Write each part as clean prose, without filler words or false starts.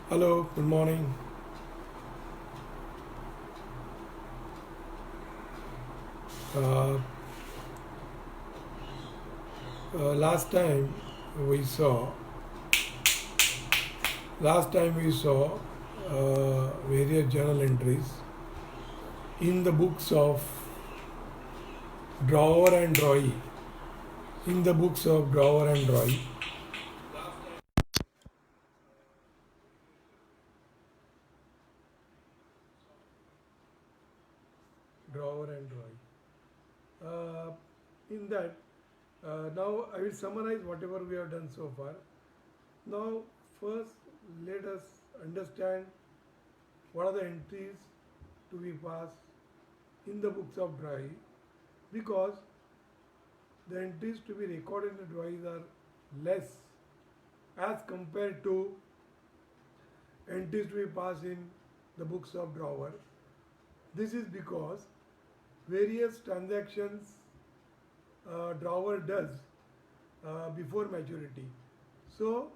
Hello, good morning. Uh, last time we saw, various journal entries in the books of Drawer and Roy. In the books of Drawer and Roy, Drawer and Roy. In that, now I will summarize whatever we have done so far. Now, first, let us understand what are the entries to be passed in the books of Dry, because the entries to be recorded in the drawings are less as compared to entries to be passed in the books of drawer. This is because various transactions drawer does before maturity. So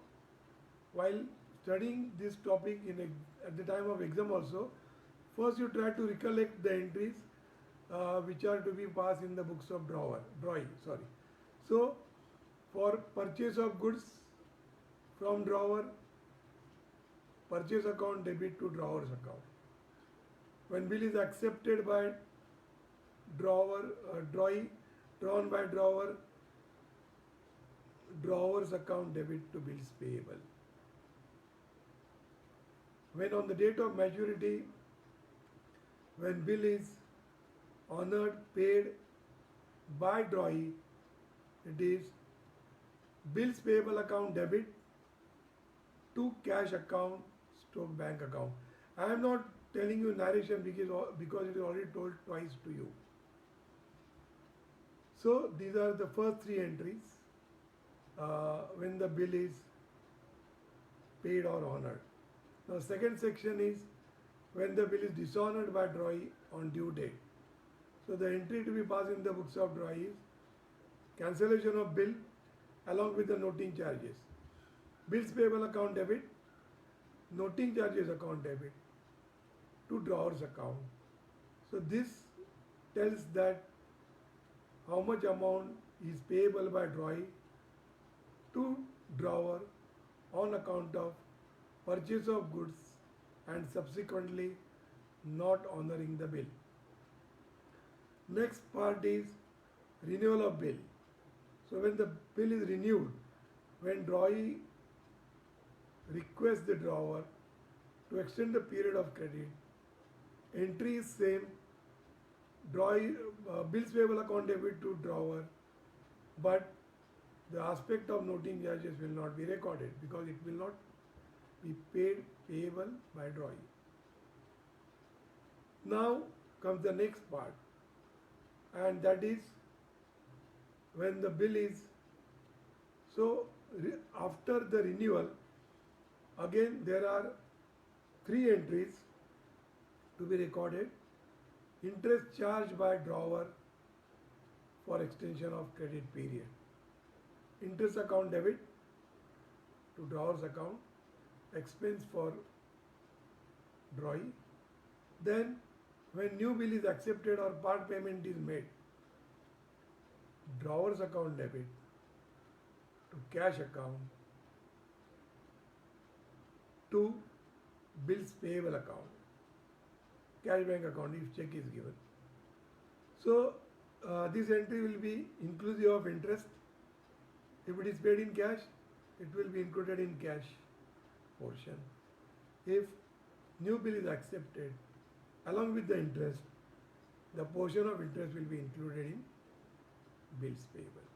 while studying this topic at the time of exam also, first you try to recollect the entries which are to be passed in the books of drawing. Sorry. So for purchase of goods from drawer, purchase account debit to drawer's account. When bill is accepted by drawer, drawn by drawer, drawer's account debit to bills payable. When on the date of maturity, when bill is honored, paid by drawee, it is bills payable account debit to cash account stroke bank account. I am not telling you narration because it is already told twice to you. So these are the first three entries when the bill is paid or honored. Now second section is when the bill is dishonored by drawee on due date. So the entry to be passed in the books of drawee is cancellation of bill along with the noting charges. Bills payable account debit, noting charges account debit to drawer's account. So this tells that how much amount is payable by drawee to drawer on account of purchase of goods and subsequently not honoring the bill. Next part is renewal of bill. So when the bill is renewed, when drawee requests the drawer to extend the period of credit, entry is same, bills payable account debit to drawer, but the aspect of noting charges will not be recorded because it will not be payable by drawee. Now comes the next part, and that is when the bill is after the renewal. Again there are three entries to be recorded. Interest charged by drawer for extension of credit period, interest account debit to drawer's account, expense for drawee. Then when new bill is accepted or part payment is made, drawer's account debit to cash account to bills payable account, cash bank account if check is given. So this entry will be inclusive of interest. If it is paid in cash, it will be included in cash portion. If new bill is accepted along with the interest, the portion of interest will be included in bills payable.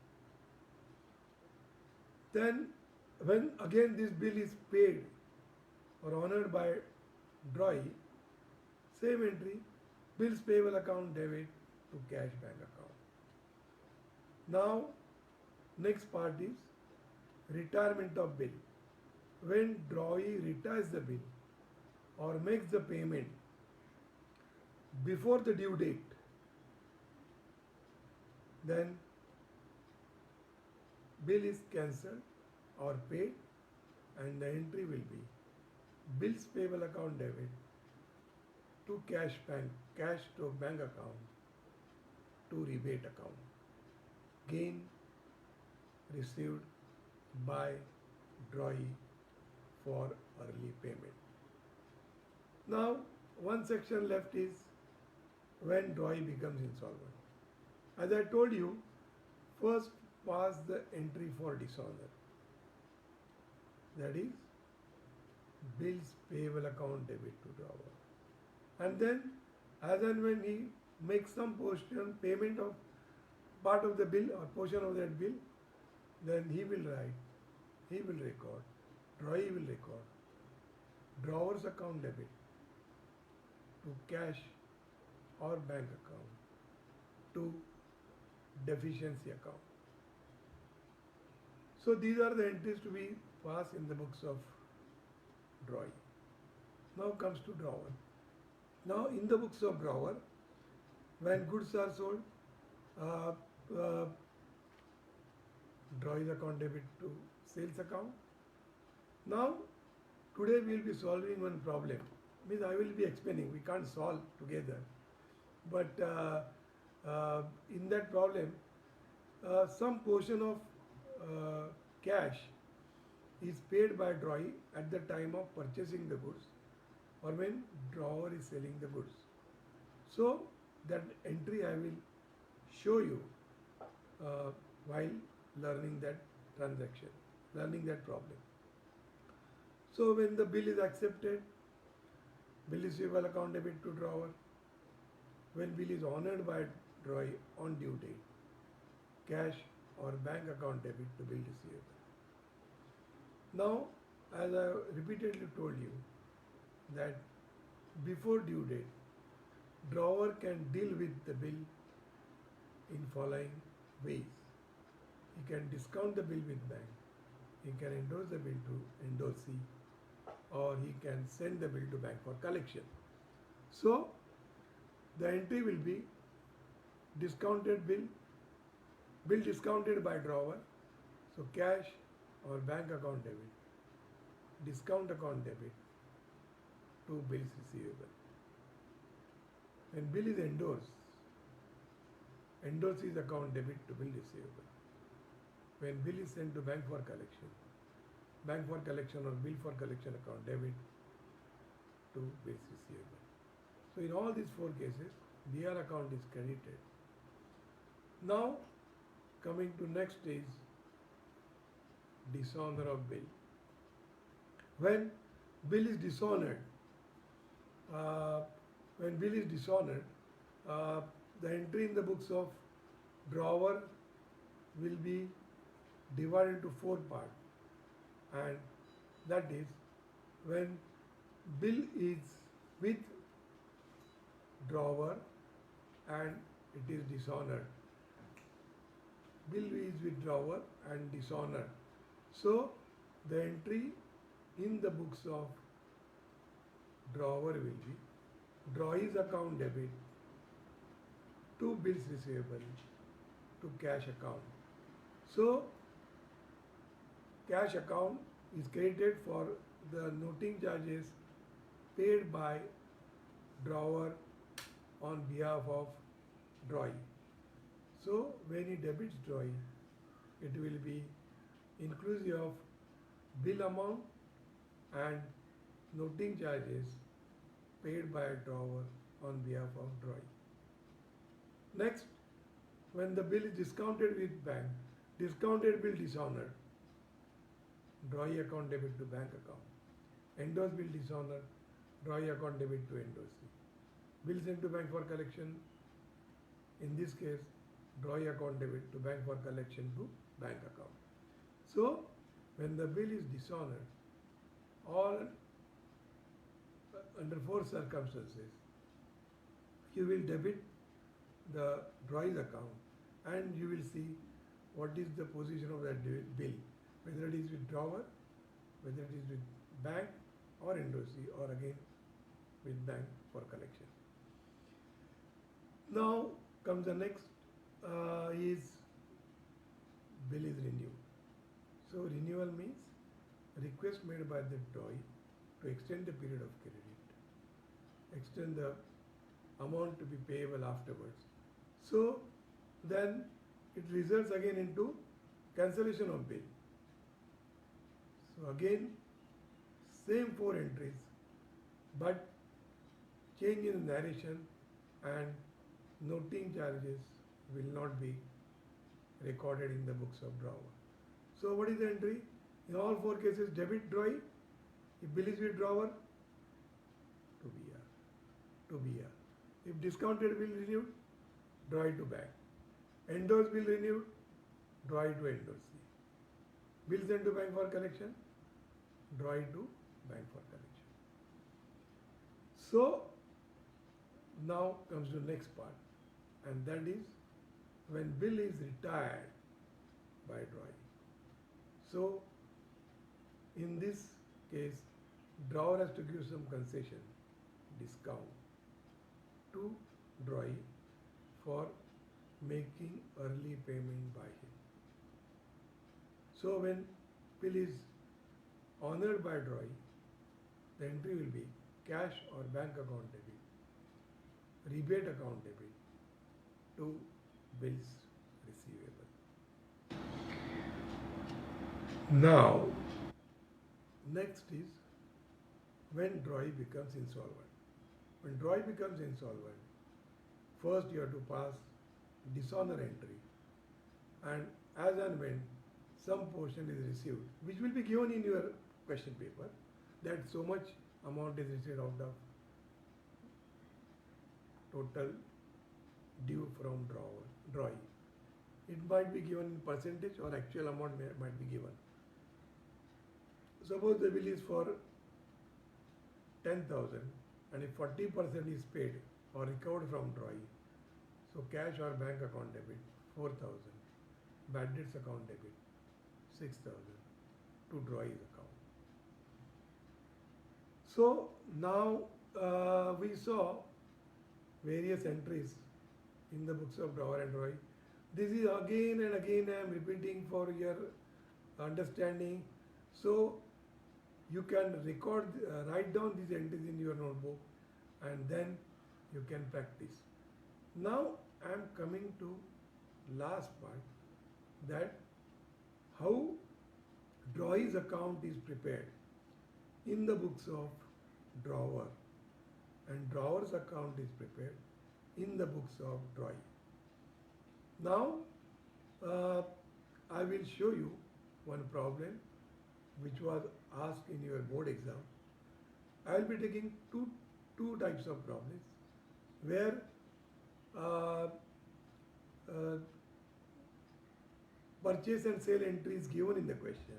Then when again this bill is paid or honored by drawee, same entry, bills payable account debit to cash bank account. Now next part is retirement of bill. When drawee retires the bill or makes the payment before the due date, then bill is cancelled or paid, and the entry will be bills payable account debit to cash to bank account to rebate account, gain received by drawee for early payment. Now, one section left is when drawee becomes insolvent. As I told you, first pass the entry for dishonor. That is, bills payable account debit to drawer. And then, as and when he makes some portion payment of part of the bill or portion of that bill, then he will write, he will record, drawee will record, drawer's account debit to cash or bank account to deficiency account. So these are the entries to be passed in the books of drawee. Now comes to drawer. Now in the books of drawer, when goods are sold, uh, uh, drawee account debit to sales account. Now today we will be solving one problem. Means I will be explaining. We can't solve together, but in that problem, some portion of cash is paid by drawee at the time of purchasing the goods or when drawer is selling the goods. So that entry I will show you while learning that transaction, learning that problem. So when the bill is accepted, bill receivable account debit to drawer. When bill is honored by drawee on due date, cash or bank account debit to bill receivable. Now, as I repeatedly told you that before due date, drawer can deal with the bill in following ways. He can discount the bill with bank, he can endorse the bill to endorsee, or he can send the bill to bank for collection. So, the entry will be discounted bill discounted by drawer, so cash or bank account debit, discount account debit to bills receivable. When bill is endorsed, endorsee's account debit to bill receivable. When bill is sent to bank for collection, bank for collection or bill for collection account debit to bills receivable. So in all these four cases, BR account is credited. Now coming to next is dishonor of bill. When bill is dishonored, the entry in the books of drawer will be divided into four parts, and that is when bill is with drawer and it is dishonored. Bill is with drawer and dishonored. So the entry in the books of drawer will be drawee's account debit to bills receivable to cash account. So cash account is credited for the noting charges paid by drawer on behalf of drawee. So when he debits drawee, it will be inclusive of bill amount and noting charges paid by drawer on behalf of drawee. Next, when the bill is discounted with bank, discounted bill dishonored, drawee account debit to bank account. Endorsed bill dishonored, drawee account debit to endorsee. Bill sent to bank for collection, in this case, drawee account debit to bank for collection to bank account. So, when the bill is dishonored, all under four circumstances, you will debit the drawee's account and you will see what is the position of that bill, whether it is with drawer, whether it is with bank or endorsee, or again with bank for collection. Now comes the next is bill is renewed. So renewal means request made by the drawee to extend the period of credit, extend the amount to be payable afterwards. So then it results again into cancellation of bill. So again, same four entries, but change in narration and noting charges will not be recorded in the books of drawer. So what is the entry? In all four cases, debit drawee, if bill is with drawer, to BR, to BR. If discounted bill renewed, drawee to bank. Endorsed bill renewed, drawee to endorsee. Bill sent to bank for collection, drawee to bank for collection. So now comes to the next part, and that is when bill is retired by drawee. So in this case, drawer has to give some concession, discount to drawee for making early payment by him. So when bill is honored by drawee, the entry will be cash or bank account debit, rebate account debit to bills receivable. Now, next is when drawee becomes insolvent. When drawee becomes insolvent, first you have to pass dishonor entry, and as and when some portion is received, which will be given in your question paper, that so much amount is received out of total due from drawee. It might be given in percentage or actual amount might be given. Suppose the bill is for 10,000 and if 40% is paid or recovered from drawee, so cash or bank account debit 4,000, bad debts account debit 6,000 to drawee's account. So now we saw various entries in the books of drawer and drawee. This is again and again I am repeating for your understanding. So you can record, write down these entries in your notebook, and then you can practice. Now I am coming to last part, that how drawee's account is prepared in the books of drawer, and drawer's account is prepared in the books of drawee. Now I will show you one problem which was asked in your board exam. I will be taking two types of problems where purchase and sale entry is given in the question,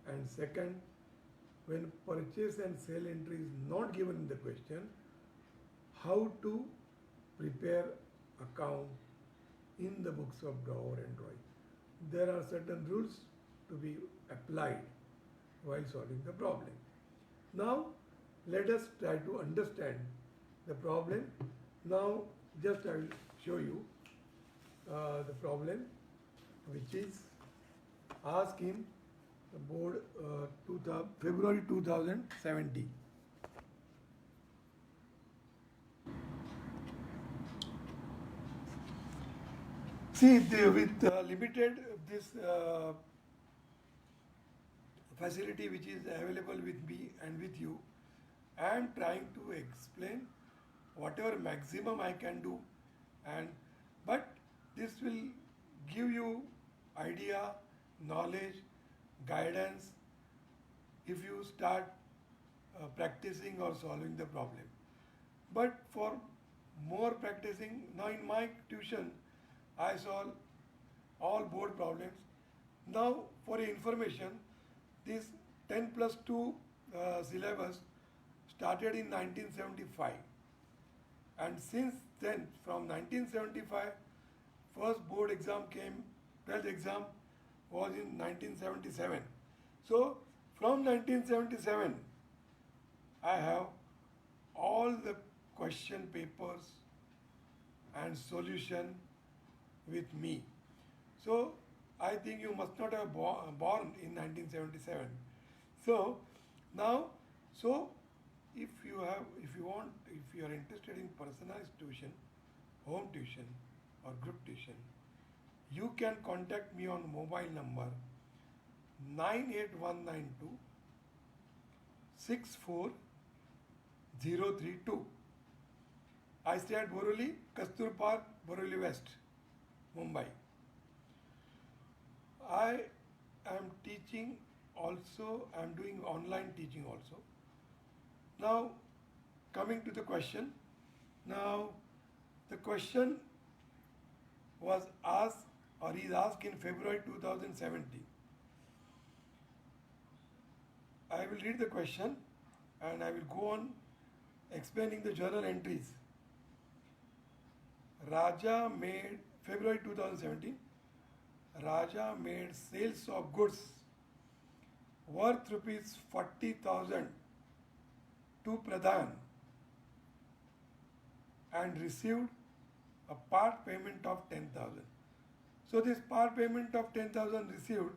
and second, when purchase and sale entry is not given in the question, how to prepare account in the books of drawer and drawee. There are certain rules to be applied while solving the problem. Now let us try to understand the problem. Now just I will show you the problem which is asked in the board February 2017. See, with limited this facility which is available with me and with you, I am trying to explain whatever maximum I can do, but this will give you idea, knowledge, guidance if you start practicing or solving the problem. But for more practicing, now in my tuition I solve all board problems. Now for your information, this 10+2 syllabus started in 1975, and since then, from 1975, first board exam came, 12th exam was in 1977. So from 1977 I have all the question papers and solution with me. So I I think you must not have born in 1977. So now, so if you want, if you are interested in personalized tuition, home tuition or group tuition, you can contact me on mobile number 98192 64032. I stay at Boroli, Kastur Park, Boroli West, Mumbai. I am teaching also, I am doing online teaching also. Now, coming to the question. Now, the question was asked or is asked in February 2017. I will read the question and I will go on explaining the journal entries. Raja made, February 2017, Raja made sales of goods worth rupees 40,000 to Pradhan and received a part payment of 10,000. So this part payment of 10,000 received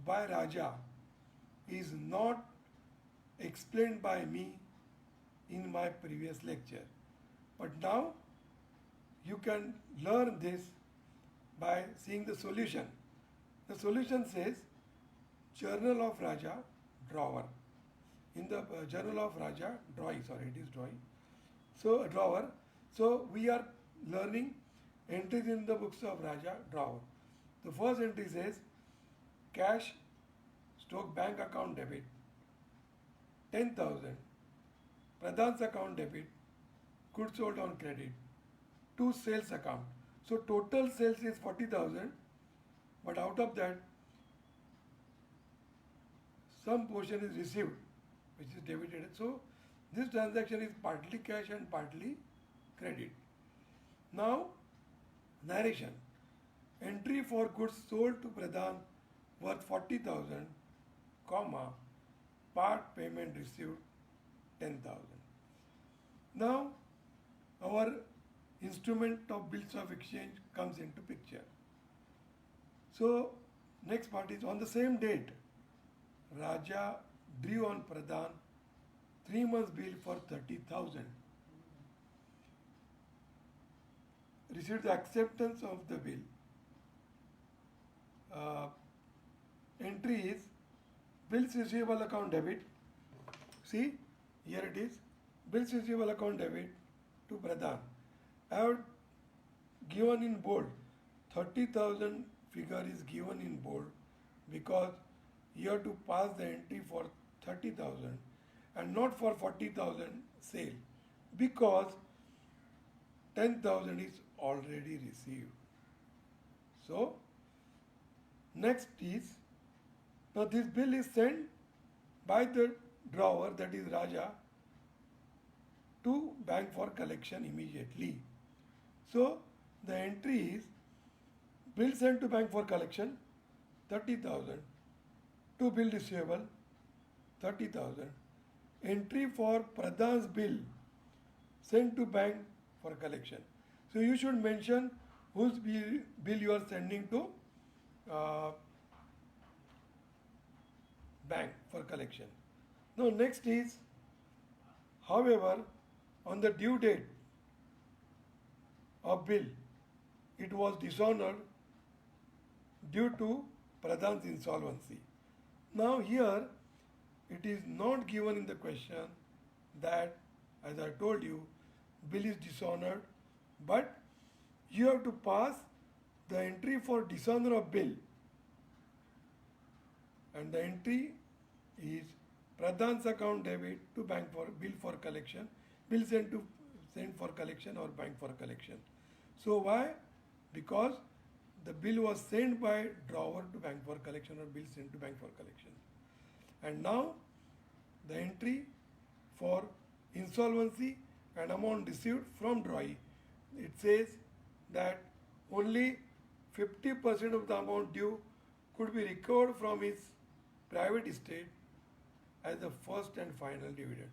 by Raja is not explained by me in my previous lecture. But now you can learn this by seeing the solution. The solution says Journal of Raja, drawer. In the Journal of Raja, drawing, sorry, it is drawing. So, a drawer. So, we are learning entries in the books of Raja, drawer. The first entry says cash stroke bank account debit 10,000, Pradhan's account debit, goods sold on credit, to sales account. So total sales is 40,000, but out of that some portion is received, which is debited. So this transaction is partly cash and partly credit. Now, narration. Entry for goods sold to Pradhan worth 40,000, comma, part payment received 10,000. Now, our instrument of bills of exchange comes into picture. So, next part is on the same date, Raja drew on Pradhan 3 months bill for 30,000. Received the acceptance of the bill. Entry is bills receivable account debit. See, here it is, bills receivable account debit to Pradhan. I have given in bold, 30,000 figure is given in bold because you have to pass the entry for 30,000 and not for 40,000 sale because 10,000 is already received. So, next is, now this bill is sent by the drawer, that is Raja, to bank for collection immediately. So, the entry is bill sent to bank for collection 30,000, to bill receivable 30,000, entry for Pradhan's bill sent to bank for collection. So, you should mention whose bill you are sending to bank for collection. Now, next is, however, on the due date of bill, it was dishonored due to Pradhan's insolvency. Now, here it is not given in the question that, as I told you, bill is dishonored, but you have to pass the entry for dishonor of bill, and the entry is Pradhan's account debit to bank for bill for collection, bill sent for collection or bank for collection. So why? Because the bill was sent by drawer to bank for collection or bill sent to bank for collection. And now the entry for insolvency and amount received from drawee, it says that only 50% of the amount due could be recovered from his private estate as the first and final dividend.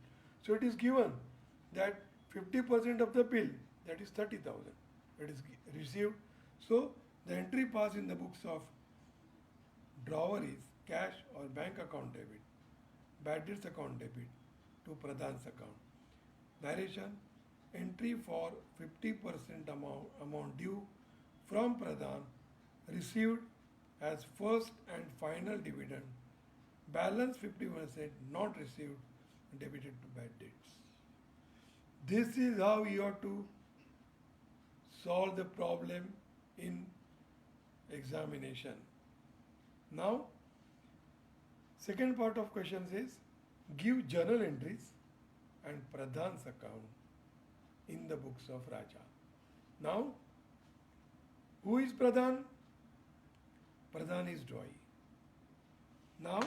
So it is given that 50% of the bill, that is 30,000, it is received. So the entry passed in the books of drawer is cash or bank account debit, bad debts account debit to Pradhan's account. Narration: entry for 50% amount due from Pradhan received as first and final dividend. Balance 50% not received debited to bad debts. This is how you have to solve the problem in examination. Now, second part of questions is give journal entries and Pradhan's account in the books of Raja. Now, who is Pradhan? Pradhan is Roy. Now,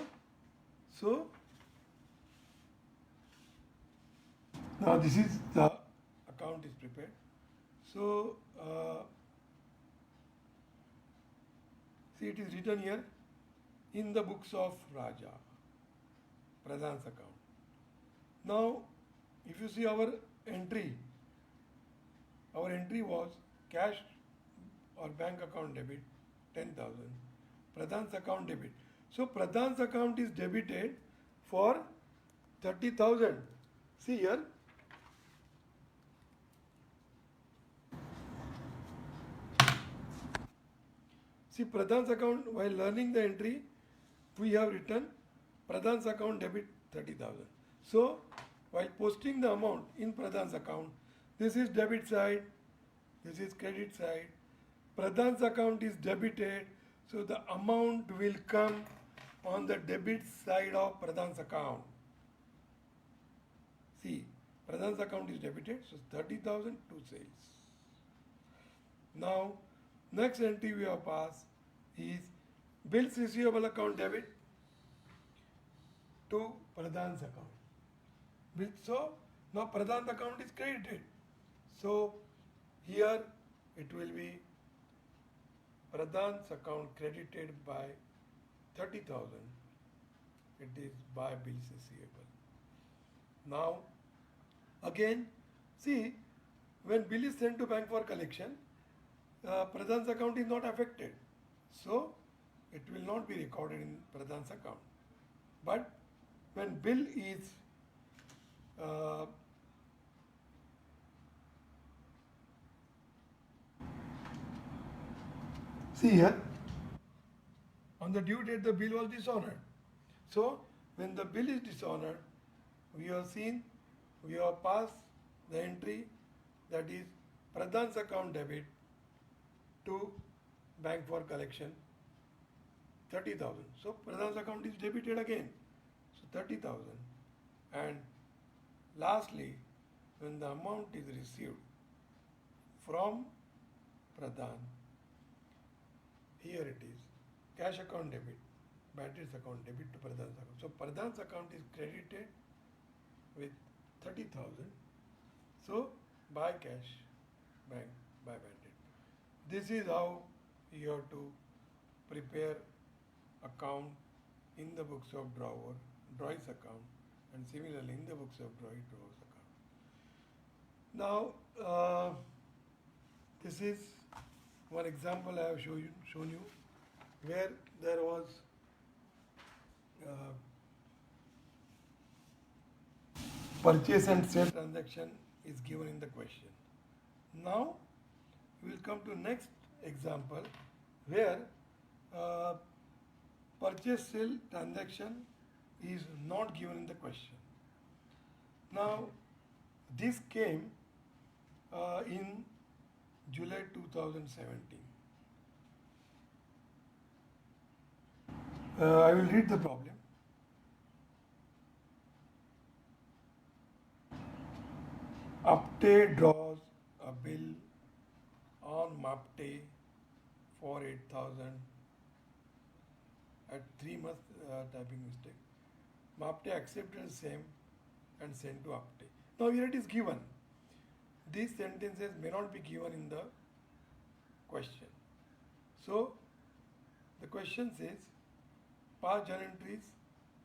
now this is the account is prepared. So, see, it is written here in the books of Raja, Pradhan's account. Now, if you see our entry was cash or bank account debit 10,000, Pradhan's account debit. So, Pradhan's account is debited for 30,000. See here. See, Pradhan's account, while learning the entry, we have written Pradhan's account debit 30,000. So, while posting the amount in Pradhan's account, this is debit side, this is credit side. Pradhan's account is debited, so the amount will come on the debit side of Pradhan's account. See, Pradhan's account is debited, so 30,000 to sales. Now, next entry we have passed is bills receivable account debit to Pradhan's account. So, now Pradhan's account is credited. So, here it will be Pradhan's account credited by 30,000. It is by bills receivable. Now, again, see, when bill is sent to bank for collection, Pradhan's account is not affected. So, it will not be recorded in Pradhan's account. But when bill is see here, on the due date the bill was dishonored. So, when the bill is dishonored, we have seen, we have passed the entry that is Pradhan's account debit to bank for collection 30,000. So, Pradhan's account is debited again. So, 30,000. And lastly, when the amount is received from Pradhan, here it is, cash account debit, bad debts account debit to Pradhan's account. So, Pradhan's account is credited with 30,000. So, by cash, bank, by bad debt. This is how you have to prepare account in the books of Roy's account, and similarly in the books of Roy's account. Now, this is one example I have shown you where there was purchase and sale transaction is given in the question. Now, we will come to next example where purchase sale transaction is not given in the question. Now, this came in July 2017. I will read the problem. Apte draws a bill on Mapte for 8,000 at 3 months typing mistake. Mapte accepted same and sent to Apte. Now here it is given. These sentences may not be given in the question. So the question says pass journal entries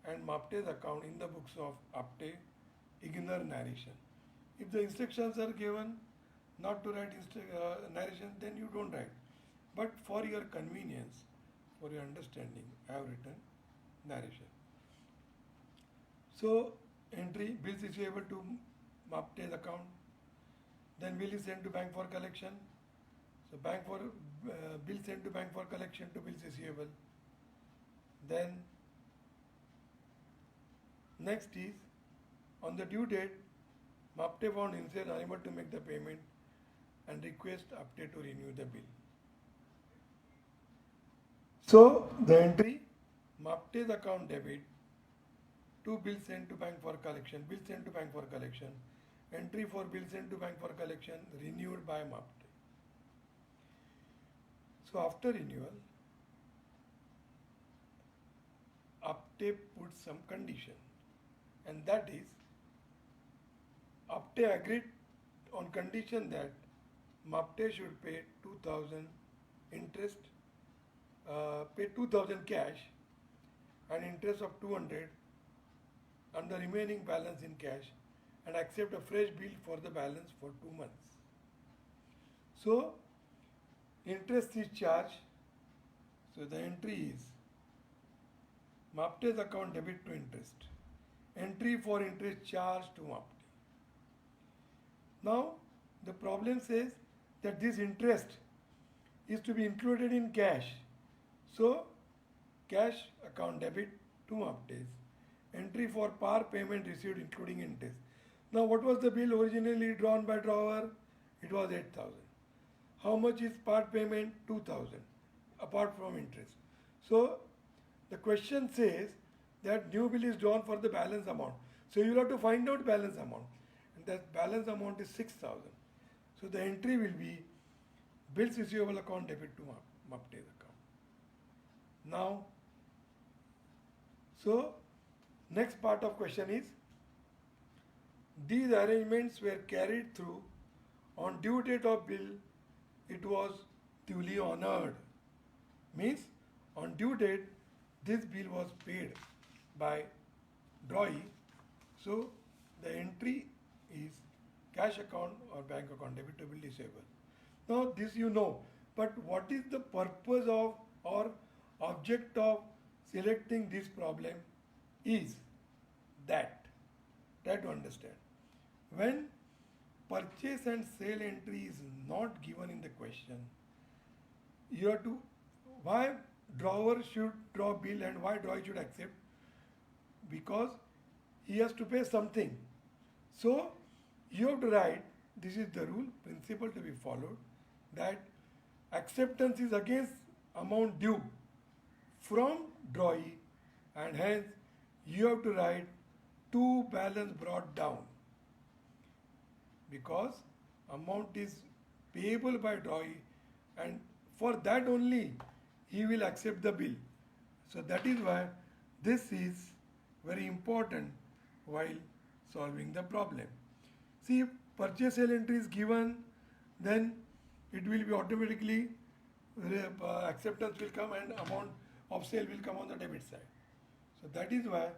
and Mapte's account in the books of Apte, ignore narration. If the instructions are given not to write narration, then you don't write. But for your convenience, for your understanding, I have written narration. So, entry bills receivable to Mapte's account, then bill is sent to bank for collection. So, bill sent to bank for collection to bills receivable. Then, next is on the due date, Mapte found himself unable to make the payment and request Apte to renew the bill. So, the entry Mapte's account debit, two bills sent to bank for collection, bill sent to bank for collection, entry for bill sent to bank for collection renewed by Mapte. So, after renewal, Apte puts some condition, and that is Apte agreed on condition that Mapte should pay 2000 interest, pay 2000 cash and interest of 200 and the remaining balance in cash, and accept a fresh bill for the balance for 2 months. So, interest is charged. So, the entry is Mapte's account debit to interest. Entry for interest charged to Mapte. Now, the problem says that this interest is to be included in cash. So, cash account debit to Mapte's. Entry for par payment received including interest. Now, what was the bill originally drawn by drawer? It was 8,000. How much is part payment? 2,000 apart from interest. So, the question says that new bill is drawn for the balance amount. So, you will have to find out balance amount, and that balance amount is 6,000. So, the entry will be bills receivable account debit to Mapte's account. Now, so next part of question is, these arrangements were carried through on due date of bill, it was duly honored. Means on due date, this bill was paid by drawee. So, the entry is cash account or bank account debit to bill receivable. Now, this you know, but what is the purpose of or object of selecting this problem is that, try to understand, when purchase and sale entry is not given in the question, you have to, why drawer should draw bill and why drawee should accept? Because he has to pay something. So, you have to write, this is the rule, principle to be followed, that acceptance is against amount due from drawee, and hence you have to write to balance brought down, because amount is payable by drawee and for that only he will accept the bill. So that is why this is very important while solving the problem. See, if purchase sale entry is given, then it will be automatically acceptance will come and amount of sale will come on the debit side. So that is why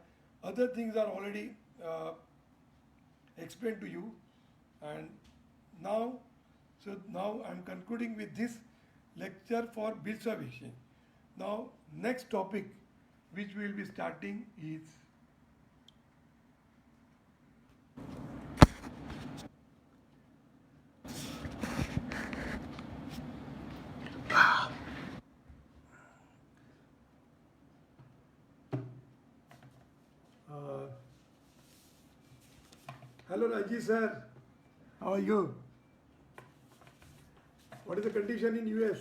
other things are already explained to you, and now I am concluding with this lecture for bills of exchange. Now next topic which we will be starting is hello Raji sir, how are you? What is the condition in US?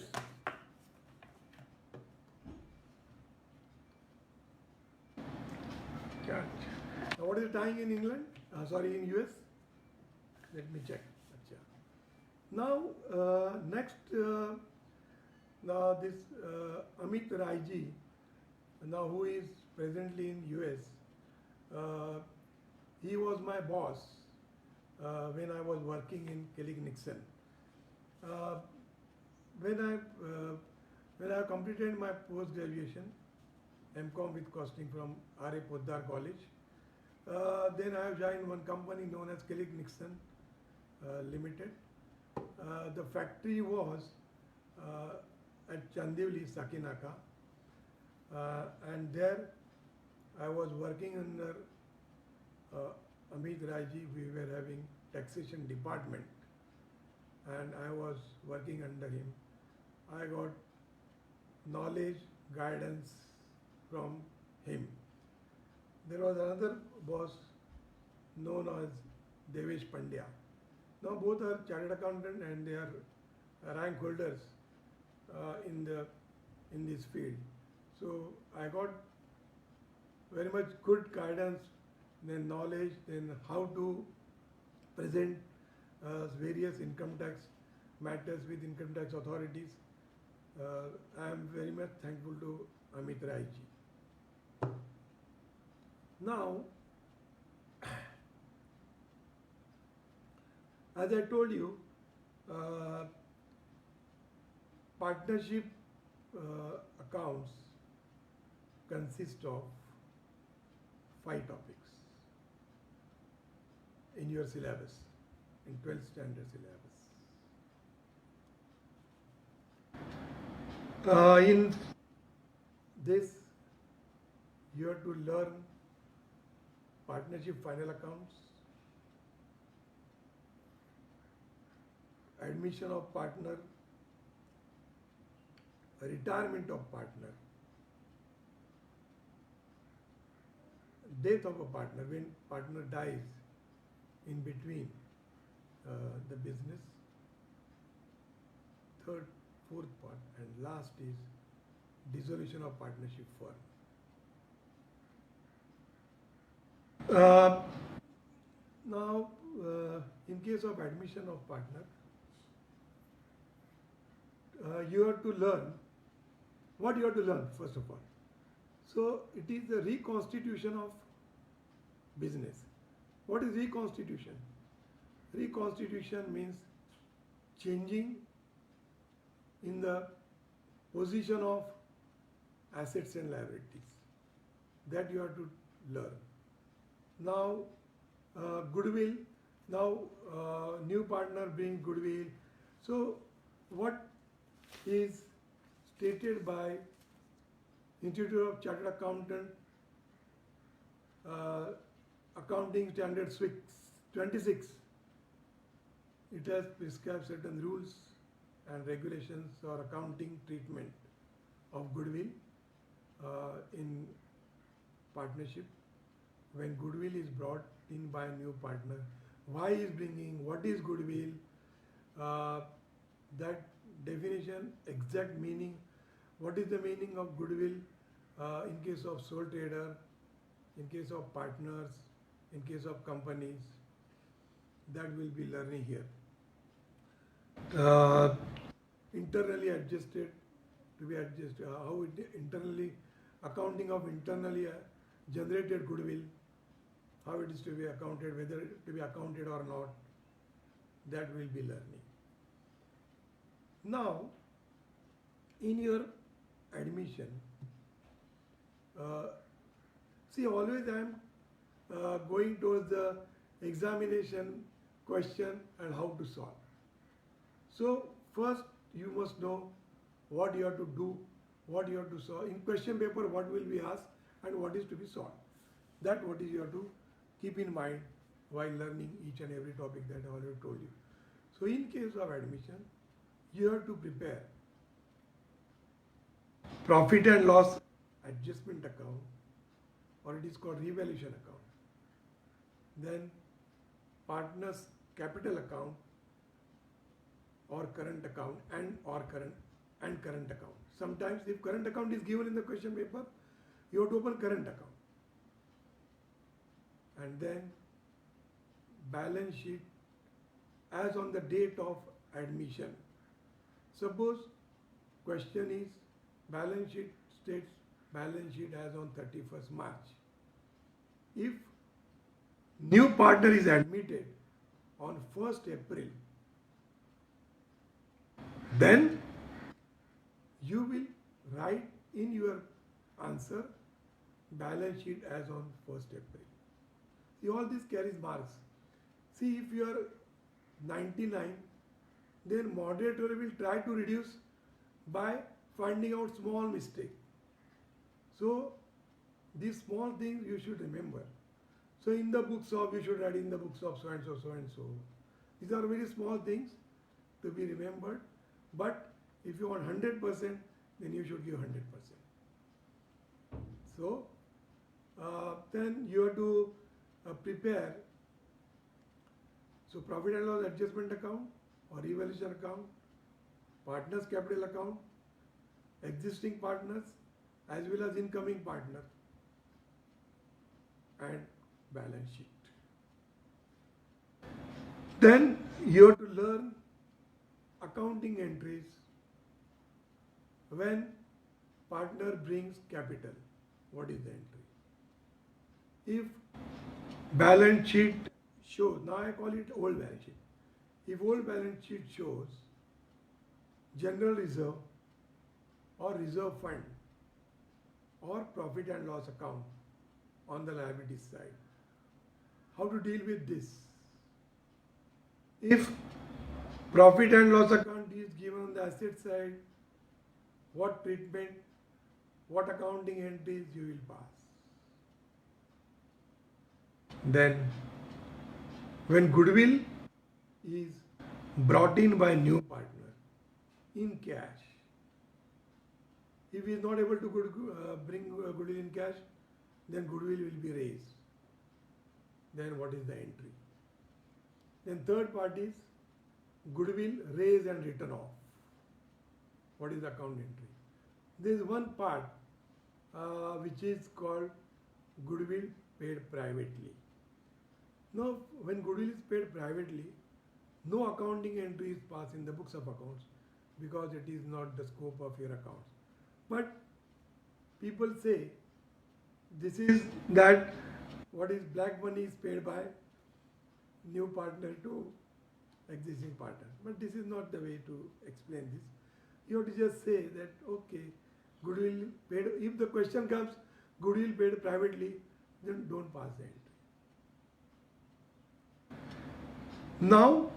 What is the time in England? Sorry, in US? Let me check. Now, next, now this Amit Raiji, now who is presently in US, he was my boss when I was working in Kelly Nixon. When I completed my post-graduation, MCom with costing from R.A. Poddar College, then I have joined one company known as Kelly Nixon Limited. The factory was at Chandivli, Sakinaka, and there I was working under Amit Raji. We were having taxation department, and I was working under him. I got knowledge, guidance from him. There was another boss known as Devesh Pandya. Now both are chartered accountant and they are rank holders in this field. So I got very much good guidance, then knowledge, then how to present various income tax matters with income tax authorities. I am very much thankful to Amit Rai ji. Now, as I told you, partnership accounts consist of 5 topics in your syllabus, in 12th standard syllabus. In this, you have to learn partnership final accounts, admission of partner, retirement of partner, death of a partner when partner dies in between the business, third, fourth part, and last is dissolution of partnership firm. Now, in case of admission of partner, you have to learn what you have to learn first of all. So it is the reconstitution of business. What is reconstitution? Reconstitution means changing in the position of assets and liabilities. That you have to learn. Now, goodwill. Now, new partner brings goodwill. So, what is stated by Institute of Chartered Accountant, Accounting Standard 26. It has prescribed certain rules and regulations or accounting treatment of goodwill in partnership. When goodwill is brought in by a new partner, why is bringing, what is goodwill, that definition, exact meaning, what is the meaning of goodwill in case of sole trader, in case of partners, in case of companies, that we'll be learning here. Internally adjusted, to be adjusted, how it internally, accounting of internally generated goodwill, how it is to be accounted, whether to be accounted or not, that we'll be learning. Now, in your admission, see, always I am going towards the examination question and how to solve. So, first you must know what you have to do, what you have to solve. In question paper, what will be asked and what is to be solved. That what is you have to keep in mind while learning each and every topic that I already told you. So, in case of admission, you have to prepare profit and loss adjustment account, or it is called revaluation account. Then partners capital account or current account and current account. Sometimes if current account is given in the question paper, you have to open current account. And then balance sheet as on the date of admission. Suppose question is balance sheet states balance sheet as on 31st March. If new partner is admitted on 1st April, then you will write in your answer balance sheet as on 1st April. See, all this carries marks. See, if you are 99, then moderator will try to reduce by finding out small mistake. So these small things you should remember. So in the books of, you should write in the books of so and so, so and so. These are very small things to be remembered. But if you want 100%, then you should give 100%. So then you have to prepare. So profit and loss adjustment account or revaluation account, partners capital account, existing partners as well as incoming partner, and balance sheet. Then you have to learn accounting entries when partner brings capital. What is the entry? If balance sheet shows, now I call it old balance sheet. If old balance sheet shows general reserve or reserve fund or profit and loss account on the liability side, how to deal with this? If profit and loss account is given on the asset side, what treatment, what accounting entries you will pass? Then when goodwill is brought in by new partner in cash, if he is not able to bring goodwill in cash, then goodwill will be raised. Then what is the entry? Then third parties, goodwill raised and written off. What is the account entry? There is one part which is called goodwill paid privately. Now, when goodwill is paid privately, no accounting entry is passed in the books of accounts because it is not the scope of your accounts. But people say this is that what is black money is paid by new partner to existing partner. But this is not the way to explain this. You have to just say that okay, goodwill paid. If the question comes, goodwill paid privately, then don't pass the entry. Now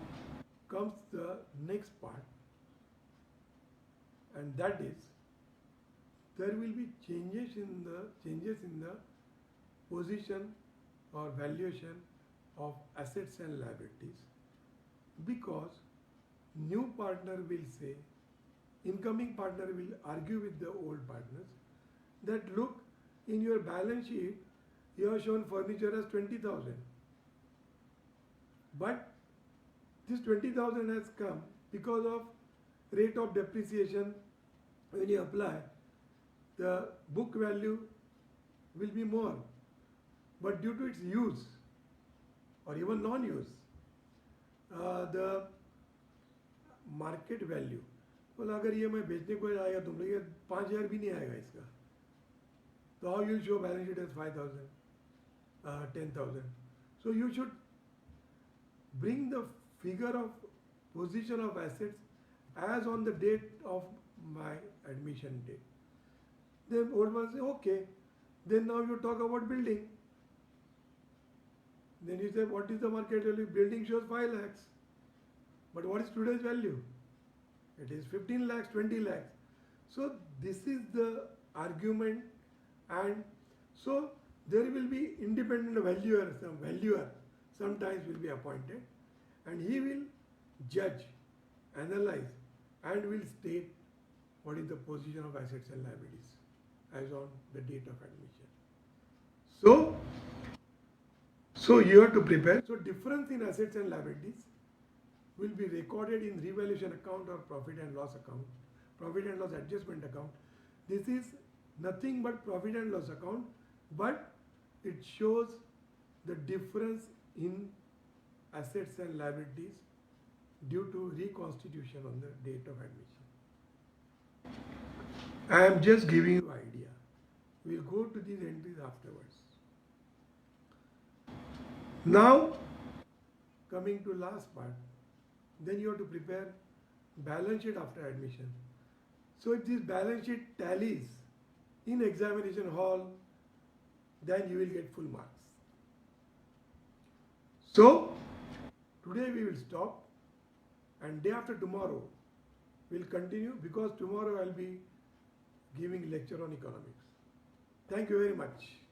comes the next part, and that is there will be changes in the position or valuation of assets and liabilities, because new partner will say, incoming partner will argue with the old partners that look, in your balance sheet you have shown furniture as 20,000, but this 20,000 has come because of rate of depreciation. When you apply, the book value will be more, but due to its use or even non-use, the market value, बोला अगर ये मैं बेचने को आएगा तुम लोग, ये 5,000 भी नहीं आएगा इसका, तो how you show balance sheet as 5,000, 10,000? So you should bring the figure of position of assets as on the date of my admission date. Then old man say, okay, then now you talk about building. Then you say, what is the market value? Building shows 5 lakhs. But what is today's value? It is 15 lakhs, 20 lakhs. So this is the argument, and so there will be independent valuer, some valuer sometimes will be appointed, and he will judge, analyze, and will state what is the position of assets and liabilities as on the date of admission. So you have to prepare. So difference in assets and liabilities will be recorded in revaluation account or profit and loss account, profit and loss adjustment account. This is nothing but profit and loss account, but it shows the difference in assets and liabilities due to reconstitution on the date of admission. I am just giving you idea. We will go to these entries afterwards. Now, coming to last part, then you have to prepare balance sheet after admission. So if this balance sheet tallies in examination hall, then you will get full marks. So today we will stop, and day after tomorrow we will continue, because tomorrow I will be giving lecture on economics. Thank you very much.